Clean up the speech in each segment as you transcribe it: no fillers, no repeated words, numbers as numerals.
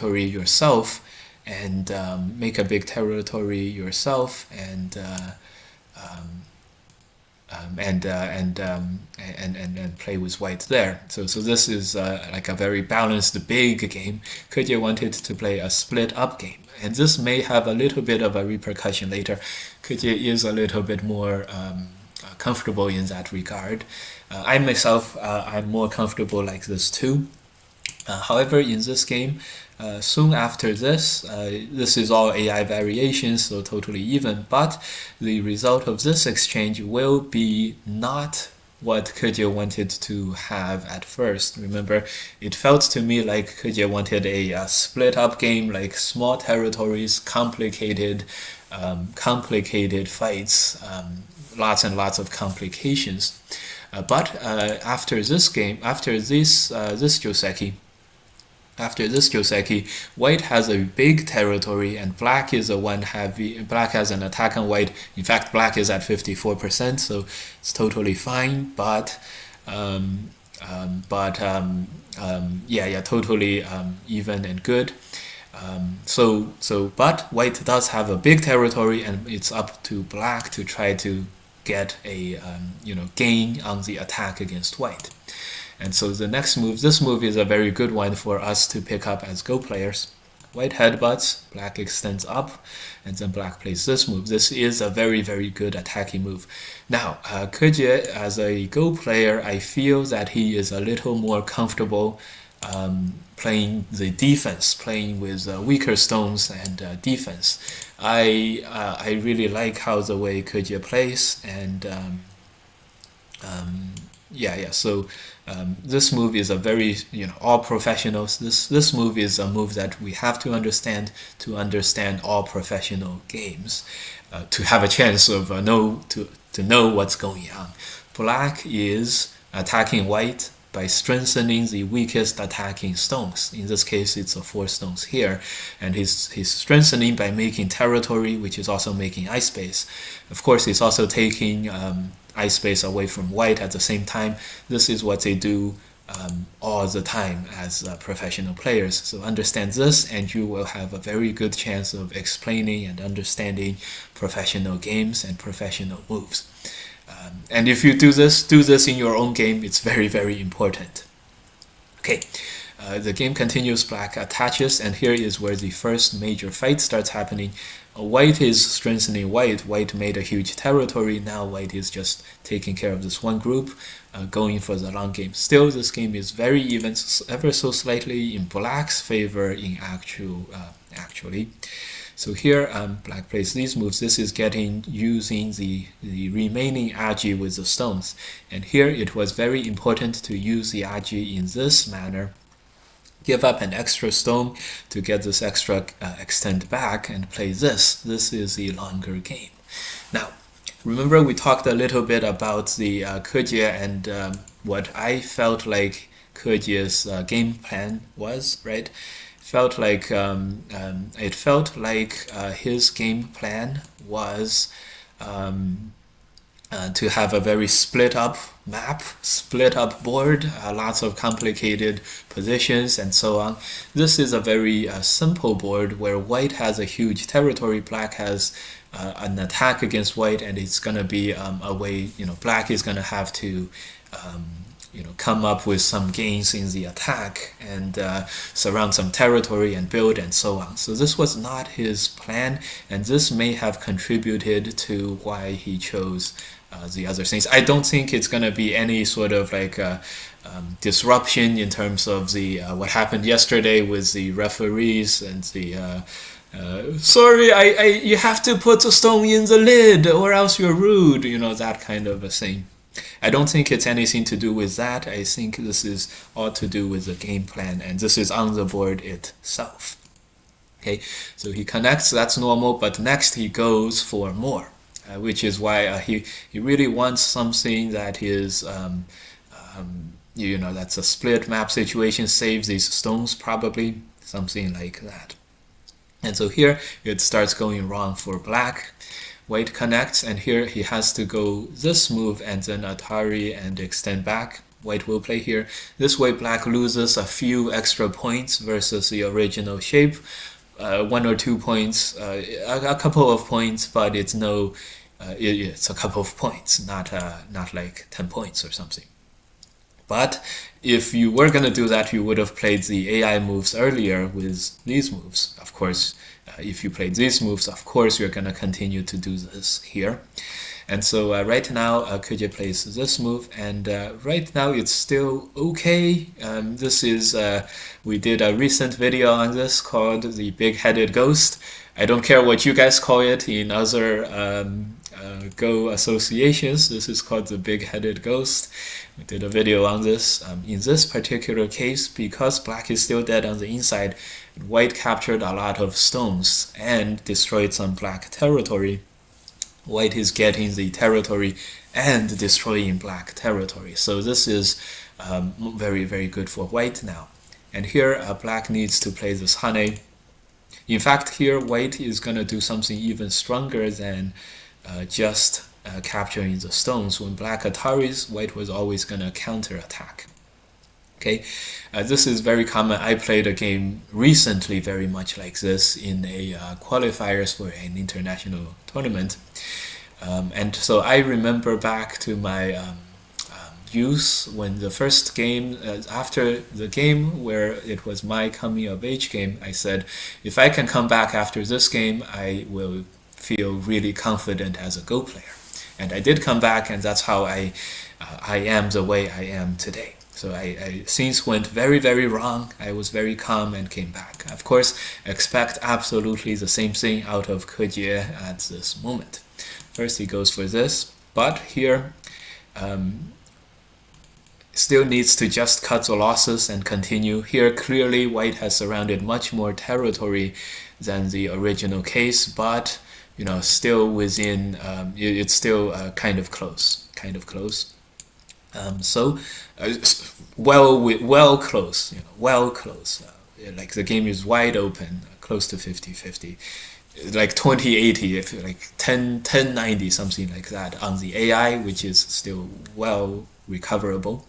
yourself and make a big territory yourself and play with white there. So this is like a very balanced big game. Ke Jie wanted to play a split up game, and this may have a little bit of a repercussion later. Ke Jie is a little bit more comfortable in that regard. I myself, I'm more comfortable like this too. However, in this game, soon after this, this is all AI variations, so totally even, but the result of this exchange will be not what Ke Jie wanted to have at first. Remember, it felt to me like Ke Jie wanted a split up game, like small territories, complicated fights, lots and lots of complications. But after this game, after this Joseki, white has a big territory and black is the one black has an attack on white. In fact, black is at 54%, so it's totally fine, but totally even and good. But white does have a big territory, and it's up to black to try to get a gain on the attack against white. And so the next move, this move is a very good one for us to pick up as Go players. White headbutts, black extends up, and then black plays this move. This is a very, very good attacking move. Now, Ke Jie, as a Go player, I feel that he is a little more comfortable playing the defense, playing with weaker stones and defense. I really like how the way Ke Jie plays, and so this move is a very, all professionals. This move is a move that we have to understand all professional games, to have a chance of to know what's going on. Black is attacking white by strengthening the weakest attacking stones. In this case, it's 4 stones here, and he's strengthening by making territory, which is also making ice space. Of course, he's also taking ice space away from white at the same time. This is what they do all the time as professional players. So understand this, and you will have a very good chance of explaining and understanding professional games and professional moves. And if you do this in your own game. It's very, very important. Okay, the game continues. Black attaches, and here is where the first major fight starts happening. White is strengthening white. White made a huge territory. Now white is just taking care of this one group, going for the long game. Still, this game is very even, ever so slightly in black's favor in actually. So here, black plays these moves. This is using the remaining agi with the stones. And here it was very important to use the agi in this manner. Give up an extra stone to get this extra extend back and play this. This is the longer game. Now, remember we talked a little bit about the Ke Jie and what I felt like Ke Jie's game plan was, right? It felt like his game plan was to have a very split up map, split up board, lots of complicated positions and so on. This is a very simple board where white has a huge territory, black has an attack against white, and it's going to be a way, black is going to have to come up with some gains in the attack and surround some territory and build and so on. So this was not his plan, and this may have contributed to why he chose the other things. I don't think it's going to be any sort of like disruption in terms of the what happened yesterday with the referees and the sorry, you have to put a stone in the lid or else you're rude, that kind of a thing. I don't think it's anything to do with that. I think this is all to do with the game plan, and this is on the board itself. Okay, so he connects, that's normal, but next he goes for more, which is why he really wants something that is, that's a split map situation, saves these stones probably, something like that. And so here it starts going wrong for black. White connects, and here he has to go this move and then Atari and extend back. white will play here. This way black loses a few extra points versus the original shape. 1 or 2 points, a couple of points, but it's no, it's a couple of points, not like 10 points or something. But if you were going to do that, you would have played the AI moves earlier with these moves. Of course, if you played these moves, of course, you're going to continue to do this here. And so right now, Ke Jie plays this move, and right now it's still okay. This is, we did a recent video on this called the big-headed ghost. I don't care what you guys call it in other Go associations. This is called the big-headed ghost. We did a video on this. In this particular case, because black is still dead on the inside, white captured a lot of stones and destroyed some black territory. White is getting the territory and destroying black territory. So this is very, very good for white now. And here black needs to play this Hane. In fact, here white is going to do something even stronger than just capturing the stones. When black Ataris, white was always going to counterattack. Okay, this is very common. I played a game recently very much like this in a qualifiers for an international tournament. And so I remember back to my youth when the first game, after the game where it was my coming of age game, I said, if I can come back after this game, I will feel really confident as a Go player. And I did come back, and that's how I am the way I am today. So things went very, very wrong. I was very calm and came back. Of course, expect absolutely the same thing out of Ke Jie at this moment. First he goes for this, but here still needs to just cut the losses and continue. Here clearly white has surrounded much more territory than the original case, but you know, still within, it's still kind of close. So well close, well close. Like the game is wide open, close to 50-50, like 20-80, if like 10-90, something like that on the AI, which is still well recoverable.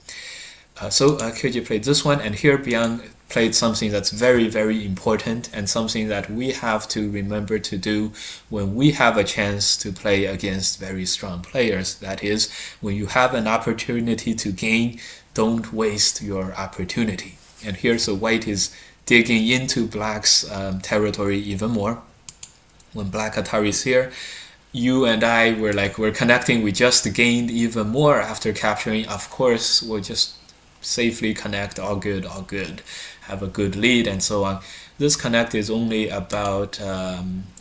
So Ke Jie played this one, and here Byun played something that's very, very important and something that we have to remember to do when we have a chance to play against very strong players. That is, when you have an opportunity to gain, don't waste your opportunity. And here, so white is digging into black's territory even more. When black Atari is here, you and I we're connecting. We just gained even more after capturing. Of course, we'll just safely connect, all good, have a good lead and so on. This connect is only about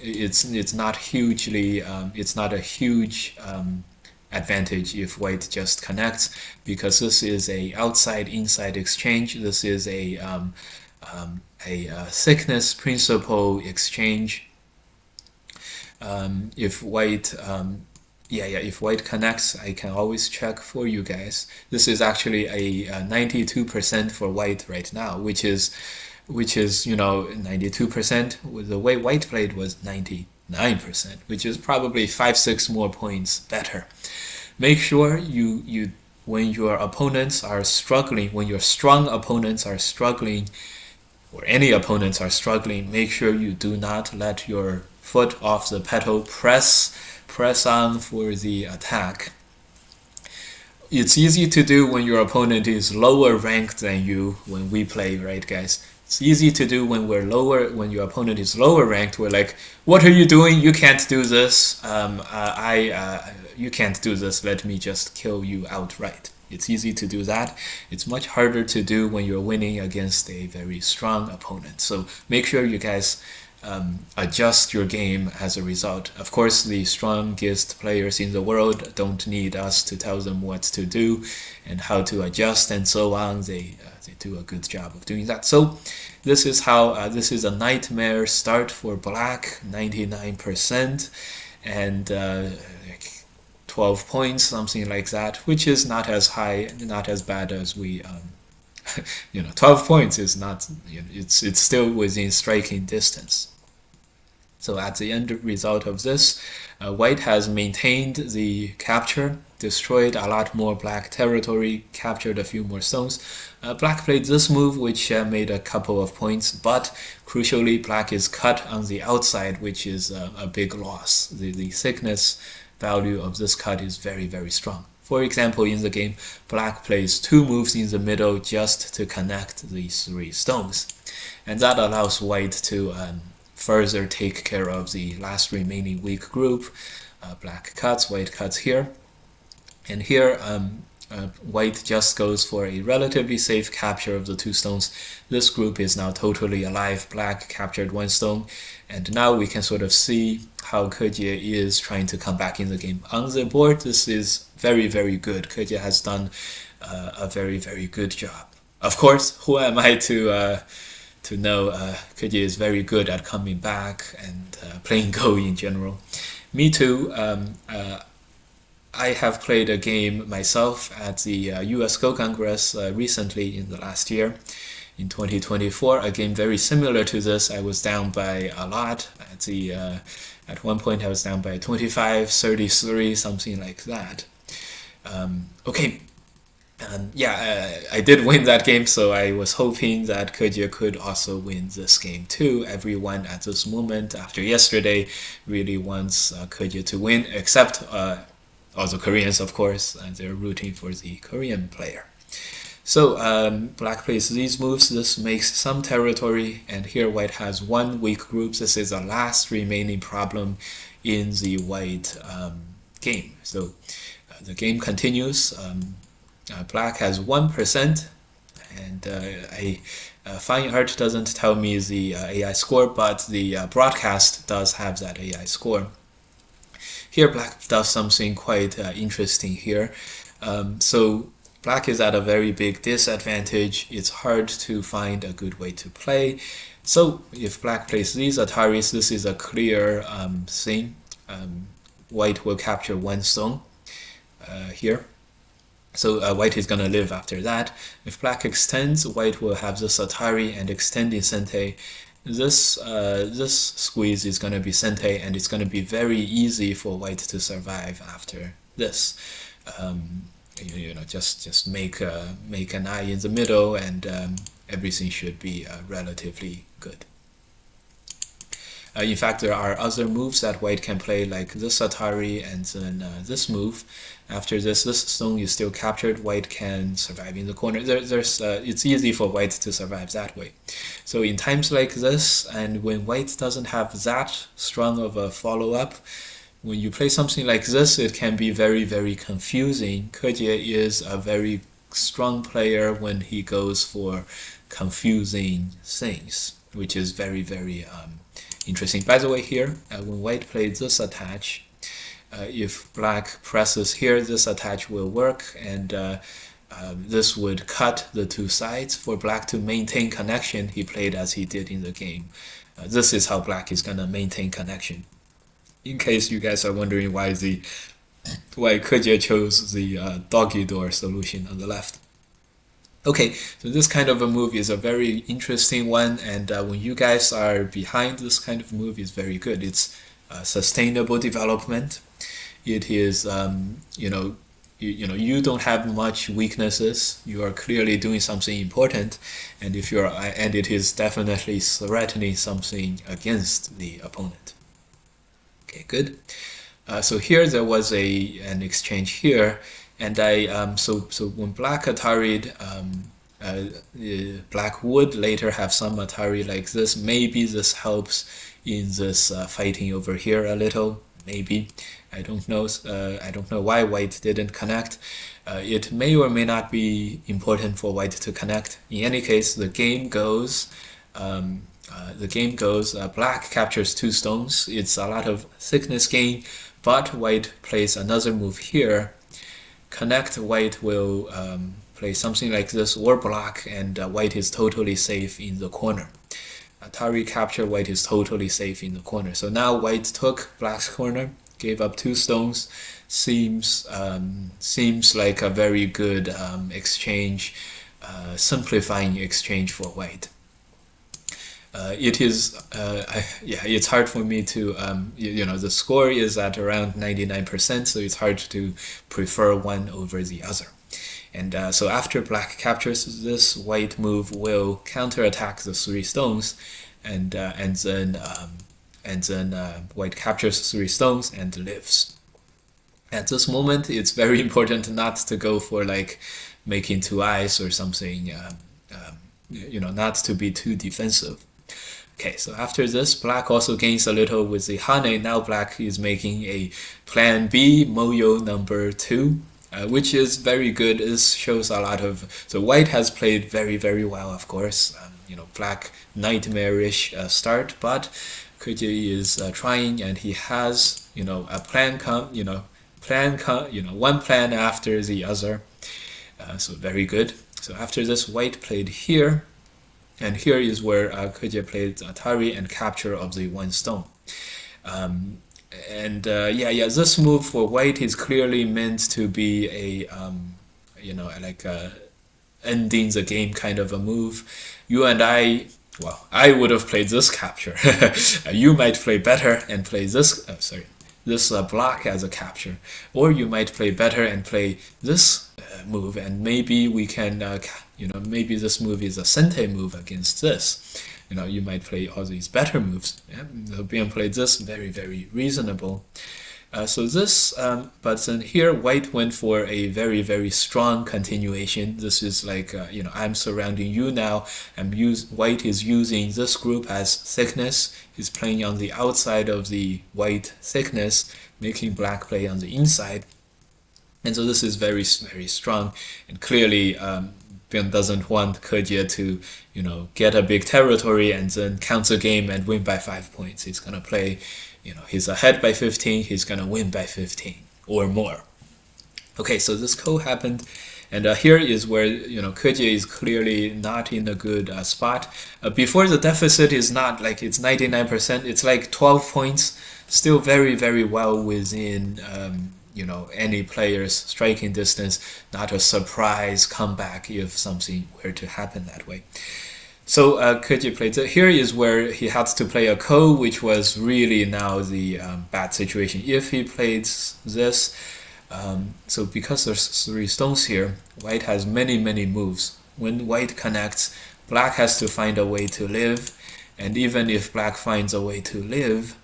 it's not hugely it's not a huge advantage if white just connects, because this is a outside inside exchange. This is a thickness principle exchange. If white if white connects, I can always check for you guys. This is actually a 92% for white right now, which is 92%. The way white played was 99%, which is probably 5-6 more points better. Make sure you when your opponents are struggling, when your strong opponents are struggling, or any opponents are struggling, make sure you do not let your foot off the pedal. Press on for the attack. It's easy to do when your opponent is lower ranked than you when we play, right guys? It's easy to do when when your opponent is lower ranked. We're like, what are you doing? You can't do this. You can't do this. Let me just kill you outright. It's easy to do that. It's much harder to do when you're winning against a very strong opponent. So make sure you guys adjust your game as a result. Of course, the strongest players in the world don't need us to tell them what to do and how to adjust and so on. They do a good job of doing that. So this is how this is a nightmare start for black, 99%, and like 12 points, something like that, which is not as high, not as bad as we 12 points is not, it's still within striking distance. So at the end result of this, White has maintained the capture, destroyed a lot more Black territory, captured a few more stones. Black played this move, which made a couple of points, but crucially, Black is cut on the outside, which is a big loss. The thickness value of this cut is very, very strong. For example, in the game, Black plays 2 moves in the middle just to connect these 3 stones. And that allows White to further take care of the last remaining weak group. Black cuts, White cuts here. And here, White just goes for a relatively safe capture of the 2 stones. This group is now totally alive. Black captured 1 stone. And now we can sort of see how Ke Jie is trying to come back in the game. On the board, this is very, very good. Ke Jie has done a very, very good job. Of course, who am I to know Ke Jie is very good at coming back and playing Go in general. Me too. I have played a game myself at the US Go Congress recently in the last year, in 2024. A game very similar to this. I was down by a lot. At one point I was down by 25, 33, something like that. Okay. I did win that game, so I was hoping that Ke Jie could also win this game too. Everyone at this moment, after yesterday, really wants Ke Jie to win, except all the Koreans, of course, and they're rooting for the Korean player. So Black plays these moves. This makes some territory, and here White has 1 weak group. This is the last remaining problem in the White game. So the game continues. Black has 1%, and Fine Art doesn't tell me the AI score, but the broadcast does have that AI score. Here, Black does something quite interesting here. So Black is at a very big disadvantage. It's hard to find a good way to play. So if Black plays these Ataris, this is a clear thing. White will capture 1 stone here. So White is going to live after that. If Black extends, White will have this Atari and extending Sente. This squeeze is going to be Sente, and it's going to be very easy for White to survive after this. Just make an eye in the middle, and everything should be relatively good. In fact, there are other moves that White can play, like this Atari and then this move. After this stone is still captured, White can survive in the corner. It's easy for White to survive that way. So in times like this, and when White doesn't have that strong of a follow-up, when you play something like this, it can be very, very confusing. Ke Jie is a very strong player when he goes for confusing things, which is very, very interesting. By the way, here, when White plays this attach, if Black presses here, this attach will work, and this would cut the 2 sides. For Black to maintain connection, he played as he did in the game. This is how Black is going to maintain connection. In case you guys are wondering why Ke Jie chose the doggy door solution on the left. Okay, so this kind of a move is a very interesting one, and when you guys are behind this kind of move, it's very good. It's sustainable development. It is, you don't have much weaknesses. You are clearly doing something important, and it is definitely threatening something against the opponent. Okay, good. So here there was an exchange here. And so when Black Atari'd, Black would later have some Atari like this. Maybe this helps in this fighting over here a little. Maybe. I don't know. I don't know why White didn't connect. It may or may not be important for White to connect. In any case, the game goes. Black captures 2 stones. It's a lot of thickness gain, but White plays another move here. Connect, White will play something like this or block, and White is totally safe in the corner. Atari capture, White is totally safe in the corner. So now White took Black's corner, gave up 2 stones. Seems like a very good exchange, simplifying exchange for White. It is, yeah, it's hard for me to, the score is at around 99%, so it's hard to prefer one over the other. And so after black captures this, white move will counterattack the 3 stones, and then white captures 3 stones and lives. At this moment, it's very important not to go for like making 2 eyes or something, not to be too defensive. Okay, so after this, black also gains a little with the hane. Now black is making a plan B, moyo number 2, which is very good. This shows a lot of... So white has played very, very well, of course. Black nightmarish start, but Ke Jie is trying, and he has, a plan one plan after the other. So very good. So after this, white played here, and here is where Ke Jie played Atari and capture of the 1 stone. This move for white is clearly meant to be a, like a ending the game kind of a move. You and I, well, I would have played this capture. You might play better and play this, this block as a capture, or you might play better and play this move, and maybe we can, maybe this move is a sente move against this. You might play all these better moves. Yeah? So Byun played this, very, very reasonable. But then here white went for a very, very strong continuation. This is like, I'm surrounding you now. White is using this group as thickness. He's playing on the outside of the white thickness, making black play on the inside. And so this is very, very strong. And clearly, Byun doesn't want Ke Jie to, get a big territory and then counter game and win by 5 points. He's gonna play, he's ahead by 15. He's gonna win by 15 or more. Okay, so this ko happened, and here is where Ke Jie is clearly not in a good spot. Before the deficit is not like it's 99%. It's like 12 points, still very, very well within. Any player's striking distance, not a surprise comeback if something were to happen that way. So Ke Jie played it. Here is where he had to play a ko, which was really now the bad situation. If he played this, so because there's 3 stones here, white has many, many moves. When white connects, black has to find a way to live, and even if black finds a way to live,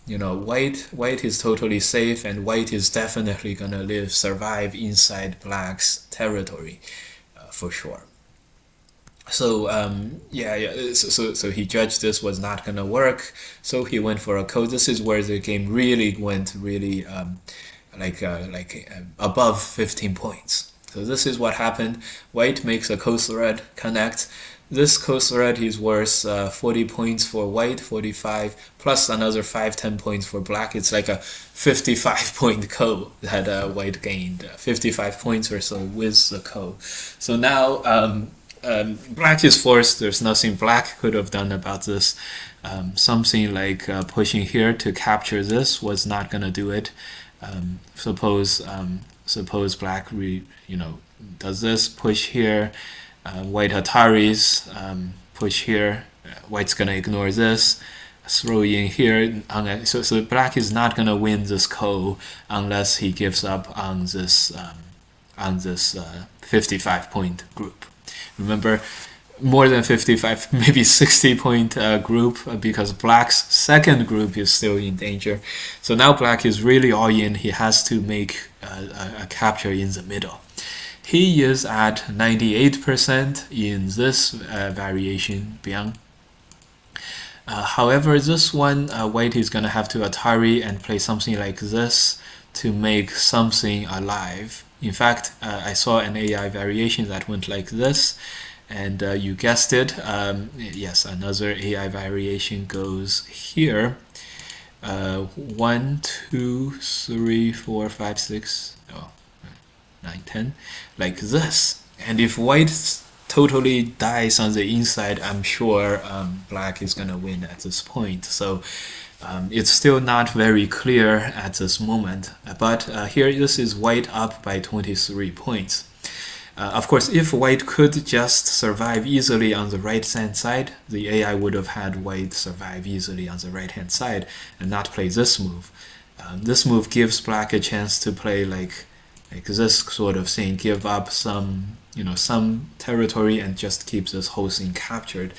white is totally safe, and white is definitely gonna survive inside black's territory, for sure. So so he judged this was not gonna work, so he went for a ko. This is where the game really went above 15 points. So this is what happened. White makes a ko thread, connect. This ko thread is worth 40 points for white, 45, plus another 5-10 points for black. It's like a 55-point ko that white gained, 55 points or so with the ko. So now black is forced. There's nothing black could have done about this. Something like pushing here to capture this was not gonna do it. Suppose black does this, push here. White Ataris, push here, white's gonna ignore this, throw in here. So black is not gonna win this ko unless he gives up on this 55-point group. Remember, more than 55, maybe 60-point group, because black's second group is still in danger. So now black is really all in. He has to make a capture in the middle. He is at 98% in this variation, Byun. However, this one, white is going to have to Atari and play something like this to make something alive. In fact, I saw an AI variation that went like this, and you guessed it. Yes, another AI variation goes here. 1, 2, 3, 4, 5, 6. 9, 10, like this. And if white totally dies on the inside, I'm sure black is gonna win at this point. So it's still not very clear at this moment. But here, this is white up by 23 points. Of course, if white could just survive easily on the right-hand side, the AI would have had white survive easily on the right-hand side and not play this move. This move gives black a chance to play like this sort of thing, give up some some territory and just keep this whole thing captured.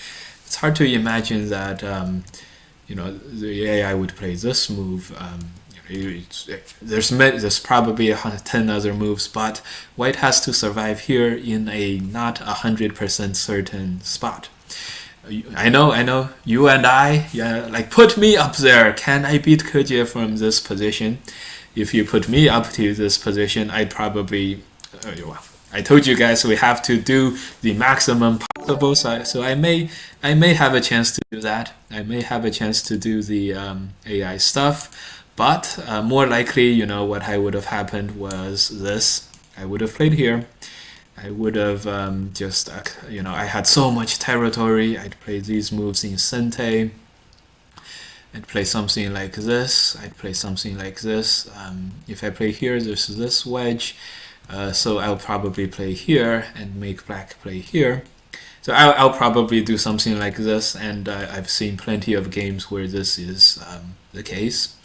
It's hard to imagine that the AI would play this move. There's probably 10 other moves, but white has to survive here in a not 100% certain spot. I know, you and I, yeah, like put me up there. Can I beat Ke Jie from this position? If you put me up to this position, I'd probably, I told you guys we have to do the maximum possible, so I may have a chance to do that. I may have a chance to do the AI stuff, but more likely, what I would have happened was this. I would have played here. I would have I had so much territory. I'd play these moves in Sente. I'd play something like this. I'd play something like this. If I play here, there's this wedge. So I'll probably play here and make black play here. So I'll probably do something like this, and I've seen plenty of games where this is the case.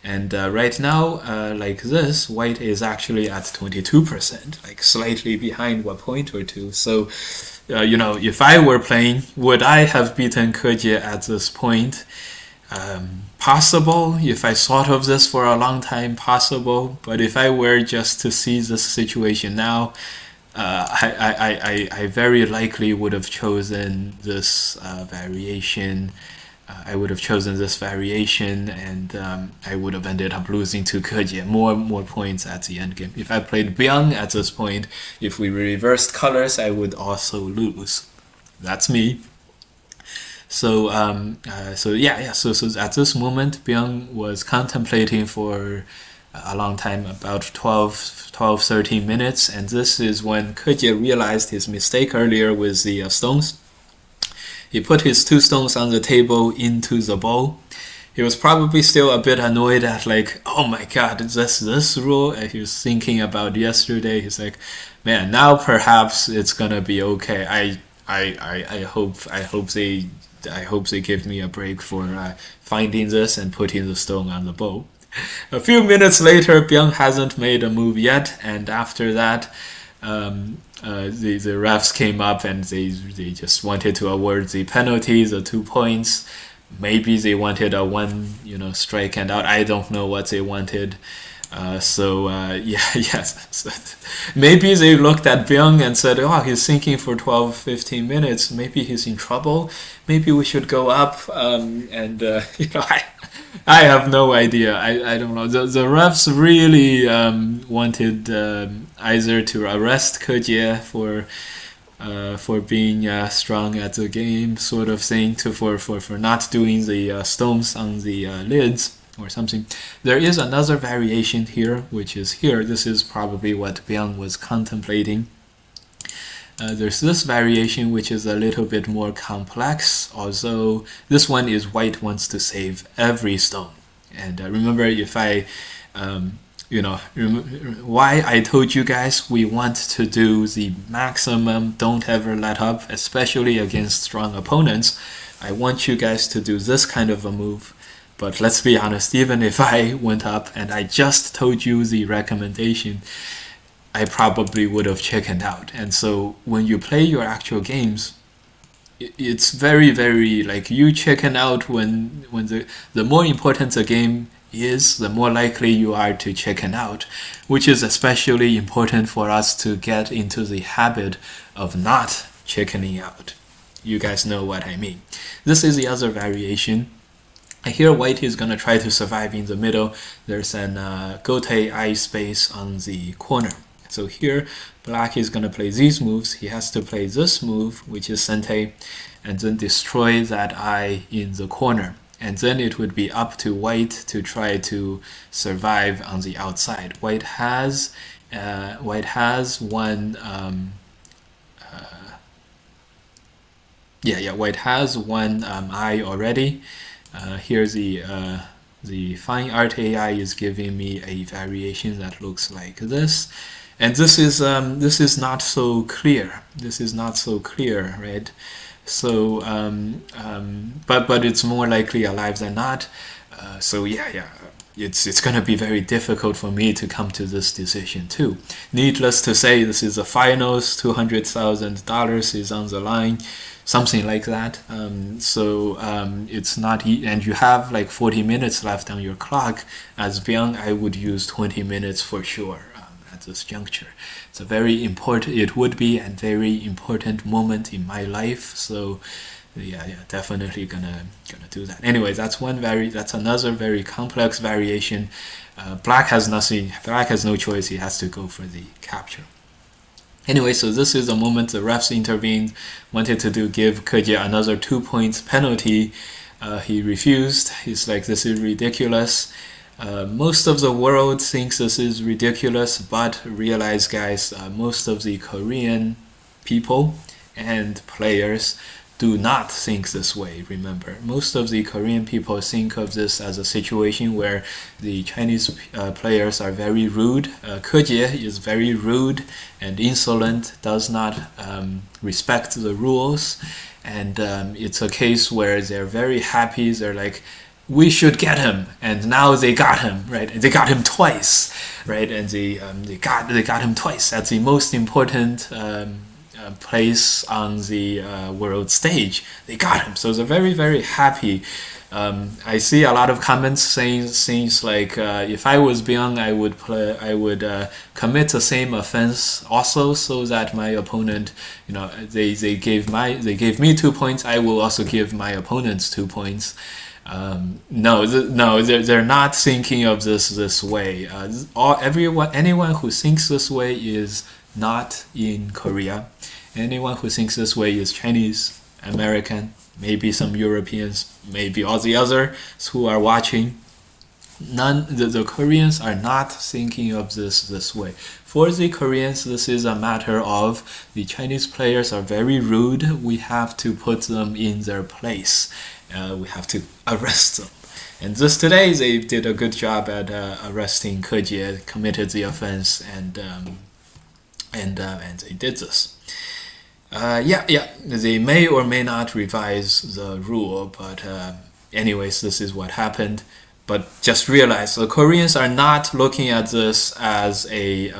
And right now, like this, white is actually at 22%, like slightly behind a point or two. So, if I were playing, would I have beaten Ke Jie at this point? Possible. If I thought of this for a long time, possible. But if I were just to see this situation now, I very likely would have chosen this variation. I would have chosen this variation, and I would have ended up losing to Ke Jie, more points at the end game. If I played Byung at this point, if we reversed colors, I would also lose. That's me. So so at this moment, Byung was contemplating for a long time, about 13 minutes, and this is when Ke Jie realized his mistake earlier with the stones. He put his 2 stones on the table into the bowl. He was probably still a bit annoyed at like, oh my god, is this rule? And he was thinking about yesterday. He's like, man, now perhaps it's gonna be okay. I hope they give me a break for finding this and putting the stone on the bowl. A few minutes later, Byung hasn't made a move yet, and after that, the refs came up and they just wanted to award the penalty, the 2 points. Maybe they wanted a 1 strike and out. I don't know what they wanted. Yes. Maybe they looked at Byung and said, oh, he's thinking for 12-15 minutes. Maybe he's in trouble. Maybe we should go up. I have no idea. I don't know. The refs really wanted either to arrest Ke Jie for being strong at the game, sort of thing, for not doing the stones on the lids or something. There is another variation here, which is here. This is probably what Byung was contemplating. There's this variation which is a little bit more complex, although this one is white wants to save every stone. And remember, if I, why I told you guys we want to do the maximum, don't ever let up, especially against strong opponents. I want you guys to do this kind of a move. But let's be honest, even if I went up and I just told you the recommendation, I probably would have chickened out. And so when you play your actual games, it's very, very like you chicken out when the more important the game is, the more likely you are to chicken out, which is especially important for us to get into the habit of not chickening out. You guys know what I mean. This is the other variation. Here white is going to try to survive in the middle. There's an gote eye space on the corner. So here black is going to play these moves. He has to play this move, which is Sente, and then destroy that eye in the corner. And then it would be up to white to try to survive on the outside. White has one white has one eye already. Here the fine art AI is giving me a variation that looks like this. And this is not so clear. This is not so clear, right? So, but it's more likely alive than not. So yeah, it's gonna be very difficult for me to come to this decision too. Needless to say, this is a finals. $200,000 is on the line, something like that. It's not, and you have like 40 minutes left on your clock. As Byung, I would use 20 minutes for sure. At this juncture, it's a very important. It would be a very important moment in my life. So, yeah, definitely gonna do that. Anyway, that's another very complex variation. Black has nothing. Black has no choice. He has to go for the capture. Anyway, so this is the moment the refs intervened, wanted to give Ke Jie another 2 points penalty. He refused. He's like, this is ridiculous. Most of the world thinks this is ridiculous, but realize, guys, most of the Korean people and players do not think this way. Remember, most of the Korean people think of this as a situation where the Chinese players are very rude. Ke Jie is very rude and insolent, does not respect the rules, and it's a case where they're very happy. They're like, we should get him, and now they got him, right? They got him twice, right? And they got him twice at the most important place on the world stage. They got him, so they're very, very happy. I see a lot of comments saying things like, if I was Byung, I would commit the same offense also, so that my opponent, they gave me 2 points, I will also give my opponents 2 points. No, they're not thinking of this way. Anyone who thinks this way is not in Korea. Anyone who thinks this way is Chinese, American, maybe some Europeans, maybe all the others who are watching. The Koreans are not thinking of this way. For the Koreans, this is a matter of the Chinese players are very rude. We have to put them in their place. We have to arrest them. And today they did a good job at arresting Ke Jie, committed the offense, and they did this. They may or may not revise the rule, but anyways, this is what happened. But just realize the Koreans are not looking at this as a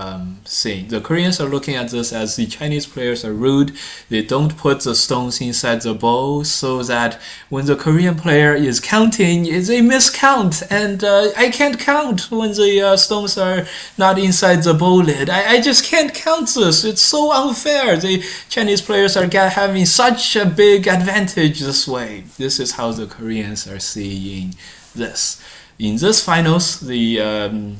thing. The Koreans are looking at this as the Chinese players are rude. They don't put the stones inside the bowl, so that when the Korean player is counting, they miscount. And I can't count when the stones are not inside the bowl lid. I just can't count this. It's so unfair. The Chinese players are having such a big advantage this way. This is how the Koreans are seeing this. In this finals, the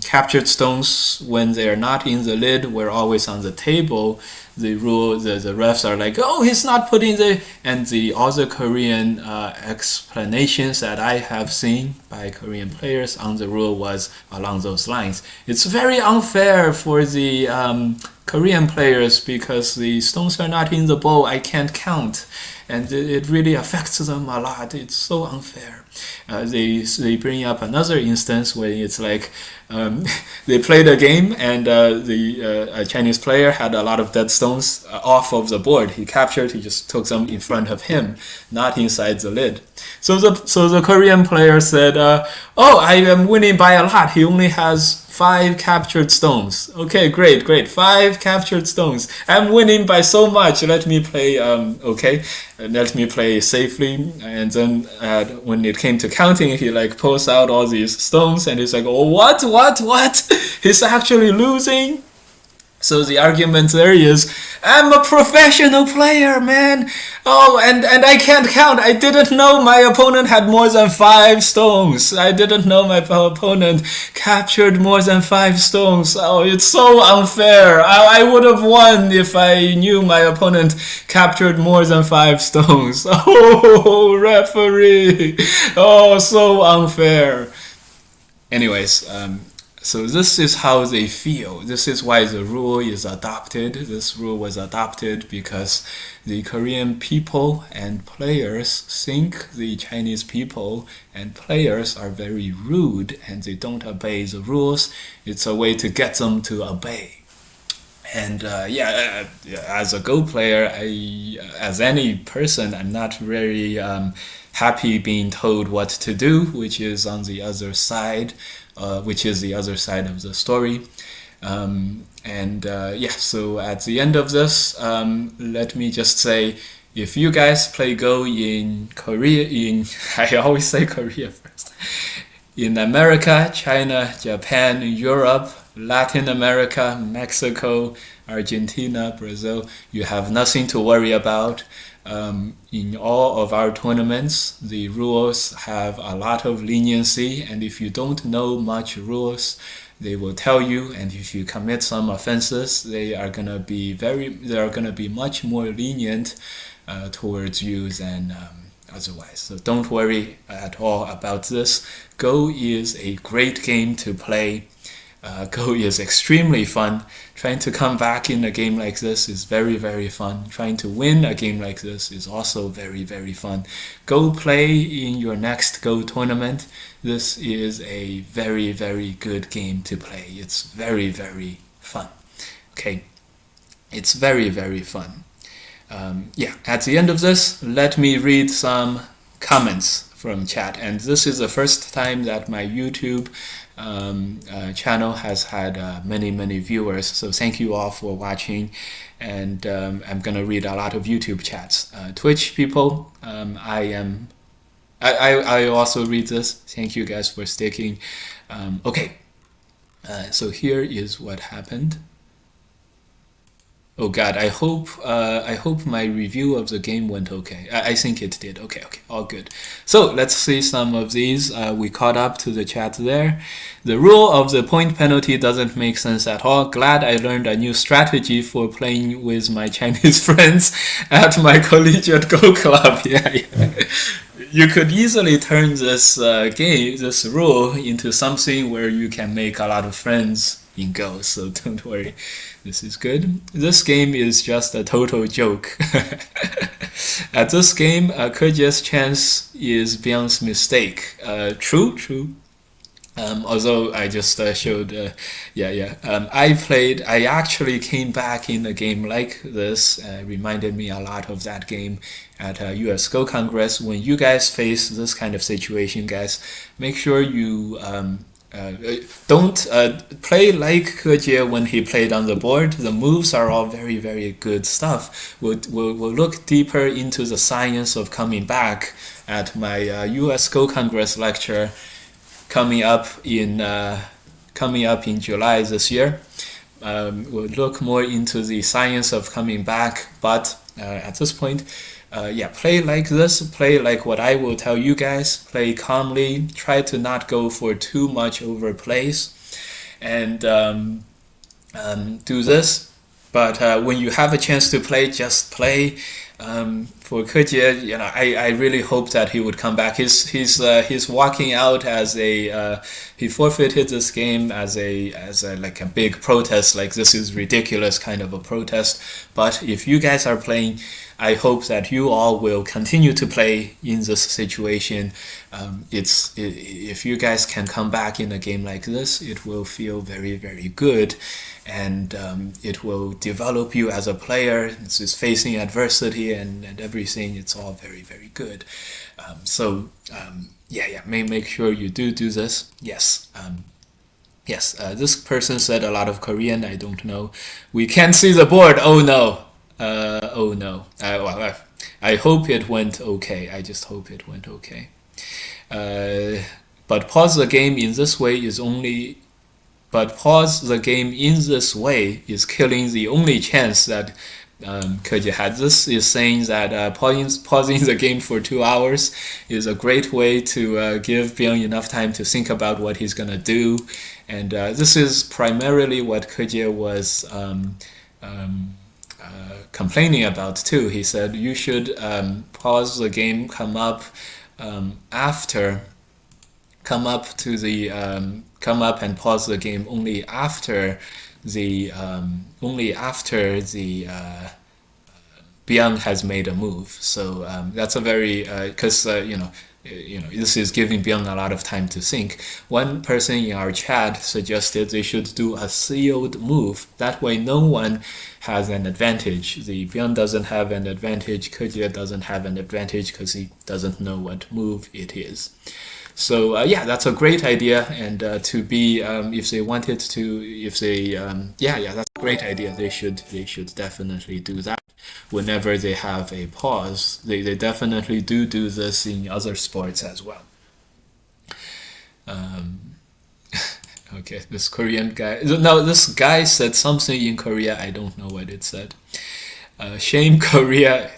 captured stones, when they are not in the lid, were always on the table. The refs are like, oh, he's not putting and the other Korean explanations that I have seen by Korean players on the rule was along those lines. It's very unfair for the Korean players because the stones are not in the bowl. I can't count. And it really affects them a lot. It's so unfair. They bring up another instance where it's like they played a game and the Chinese player had a lot of dead stones off of the board. He just took them in front of him, not inside the lid. So the Korean player said, oh, I am winning by a lot. He only has 5 captured stones. Okay, great. 5 captured stones. I'm winning by so much. Let me play, let me play safely. And then when it came to counting, he pulls out all these stones and he's like, oh, what? He's actually losing. So the argument there is, I'm a professional player, man. Oh, and I can't count. I didn't know my opponent had more than 5 stones. I didn't know my opponent captured more than 5 stones. Oh, it's so unfair. I would have won if I knew my opponent captured more than 5 stones. Oh, referee. Oh, so unfair. Anyways, so this is how they feel. This is why the rule is adopted. This rule was adopted because the Korean people and players think the Chinese people and players are very rude and they don't obey the rules. It's a way to get them to obey. And as a Go player, as any person, I'm not very happy being told what to do, which is on the other side, which is the other side of the story. So at the end of this, let me just say, if you guys play Go in Korea, I always say Korea first, in America, China, Japan, Europe, Latin America, Mexico, Argentina, Brazil, you have nothing to worry about. In all of our tournaments, the rules have a lot of leniency, and if you don't know much rules, they will tell you, and if you commit some offenses, they are gonna be much more lenient towards you than otherwise. So don't worry at all about this. Go is a great game to play. Go is extremely fun. Trying to come back in a game like this is very, very fun. Trying to win a game like this is also very, very fun. Go play in your next Go tournament. This is a very, very good game to play. It's very, very fun. Okay, it's very, very fun. At the end of this, let me read some comments from chat. And this is the first time that my YouTube channel has had many viewers. So thank you all for watching. And I'm gonna read a lot of YouTube chats. Twitch people, I also read this. Thank you guys for sticking. So here is what happened. Oh God, I hope my review of the game went okay. I think it did. Okay, all good. So let's see some of these. We caught up to the chat there. The rule of the point penalty doesn't make sense at all. Glad I learned a new strategy for playing with my Chinese friends at my collegiate Go club. Yeah. You could easily turn this this rule into something where you can make a lot of friends in Go, so don't worry. This is good. This game is just a total joke. At this game, Ke Jie's chance is Byung's mistake. True. Although I just showed, I actually came back in a game like this. Reminded me a lot of that game at US Go Congress. When you guys face this kind of situation, guys, make sure you don't play like Ke Jie when he played on the board. The moves are all very good stuff. We'll look deeper into the science of coming back at my US Go Congress lecture coming up in July this year. We'll look more into the science of coming back, but at this point, play like this, play like what I will tell you guys, play calmly, try to not go for too much overplays, and do this. But when you have a chance to play, just play. For Ke Jie, I really hope that he would come back. He's walking out as a he forfeited this game as a like a big protest, like this is ridiculous kind of a protest. But if you guys are playing, I hope that you all will continue to play in this situation. If you guys can come back in a game like this, it will feel very good, and it will develop you as a player. This is facing adversity and everything. It's all very good. Make sure you do this. Yes. This person said a lot of Korean. I don't know. We can't see the board. Oh no. I hope it went okay. I just hope it went okay. But pause the game in this way is killing the only chance that Ke Jie had. This is saying that pausing the game for 2 hours is a great way to give Byung enough time to think about what he's gonna do, and this is primarily what Ke Jie was complaining about too. He said you should pause the game, come up and pause the game only after the Byung has made a move. So that's a very because this is giving Byung a lot of time to think. One person in our chat suggested they should do a sealed move. That way no one has an advantage. The Byung doesn't have an advantage, Ke Jie doesn't have an advantage because he doesn't know what move it is. So yeah, that's a great idea, and to be if they wanted to, if they yeah, that's a great idea. They should definitely do that whenever they have a pause. They definitely do this in other sports as well. Okay, this Korean guy. No, this guy said something in Korea. I don't know what it said. Shame Korea.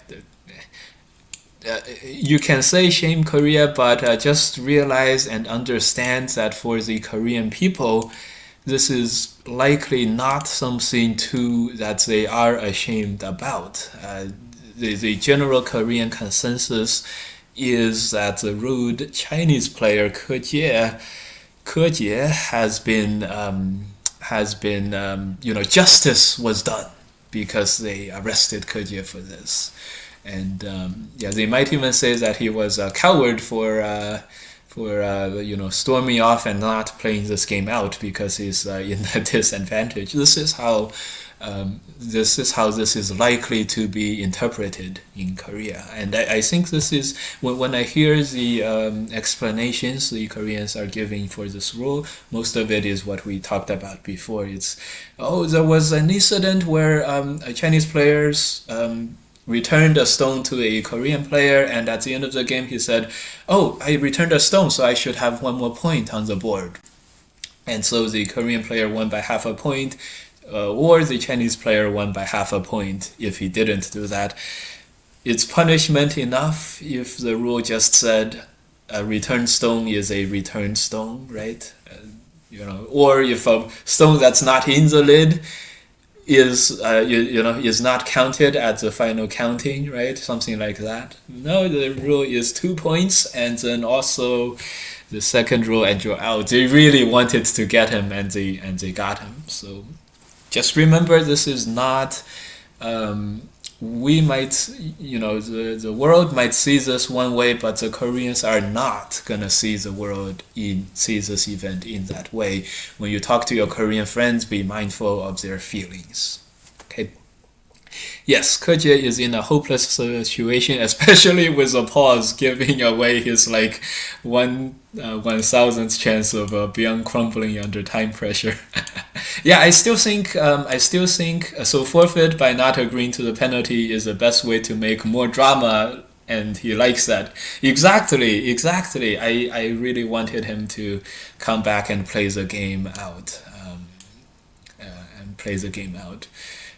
You can say shame Korea, but just realize and understand that for the Korean people, this is likely not something that they are ashamed about. The general Korean consensus is that the rude Chinese player Ke Jie has been justice was done because they arrested Ke Jie for this. And yeah, they might even say that he was a coward for storming off and not playing this game out because he's in a disadvantage. This is how this is likely to be interpreted in Korea. And I think this is when I hear the explanations the Koreans are giving for this rule, most of it is what we talked about before. It's there was an incident where Chinese players returned a stone to a Korean player, and at the end of the game he said, "Oh, I returned a stone, so I should have one more point on the board." And so the Korean player won by half a point, or the Chinese player won by half a point if he didn't do that. It's punishment enough if the rule just said a returned stone is a returned stone, right? Or if a stone that's not in the lid is not counted at the final counting, right? Something like that. No, the rule is 2 points, and then also the second rule and you're out. They really wanted to get him, and they got him. So just remember, this is not. We might, the world might see this one way, but the Koreans are not gonna see this event in that way. When you talk to your Korean friends, be mindful of their feelings. Okay. Yes, Ke Jie is in a hopeless situation, especially with a pause, giving away his 1,000th chance of Byung crumbling under time pressure. Yeah, I still think so. Forfeit by not agreeing to the penalty is the best way to make more drama, and he likes that. Exactly. I really wanted him to come back and play the game out.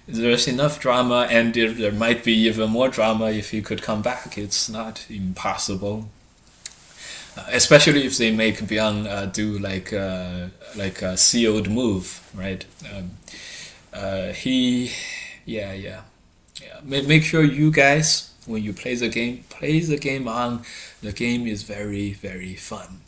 There's enough drama, and there might be even more drama if he could come back. It's not impossible. Especially if they make Byung do like a sealed move, right? Make sure you guys, when you play the game on. The game is very, very fun.